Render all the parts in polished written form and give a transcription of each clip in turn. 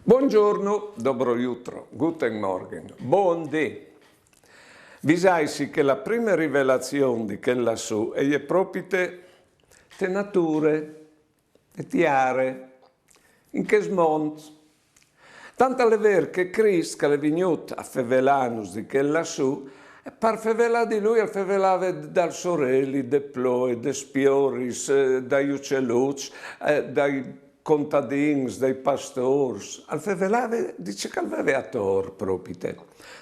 Buongiorno, dobro jutro, guten Morgen, buon dì. Vi sai che la prima rivelazione di che lassù è proprio te nature, te tiare, in che smont. Tanto è vero che Cristo, che è venuto a fevelanus di che lassù, per fevelà di lui fevelava dal sorelli, de ploi, de spioris, dai uccellucci, dai contadins, dai pastori. Al fevelava, dice che aveva a tor proprio te.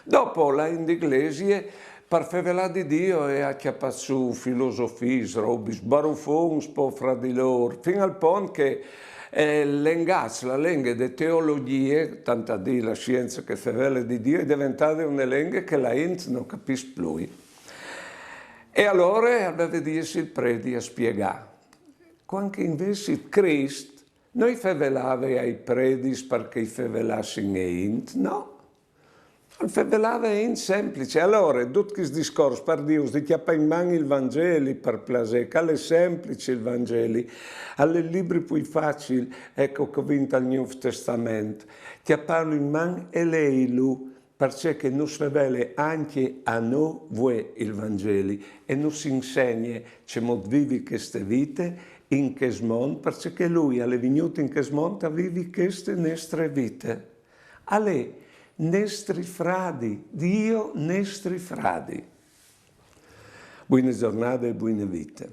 Dopo la inglese, per fevelà di Dio e a chiappato su filosofis, robis, baruffons, po' fra di loro, fino al punto che la lingua di teologie, tanta di la scienza che fevela di Dio, è diventata una lingua che la gente non capisce più. E allora aveva dirsi il predi a spiegare. Quando invece Cristo non fevelava ai predis perché fevelassero niente, no. Fevelava in semplice. Allora, tutti questi discorsi per Dio, di chiappare in mano il Vangelo per piacere, che è semplice il Vangelo, alle libri più facili, ecco che vinto al Nuovo Testamento, chiapparlo in mano e leilu, perché non svela anche a noi voi il Vangelo e non si insegna come vivi queste vite in che mondo, perché lui è venuto in che mondo a vivere queste nostre vite. Ale, nostri fradi, Dio nostri fradi. Buone giornate e buone vite.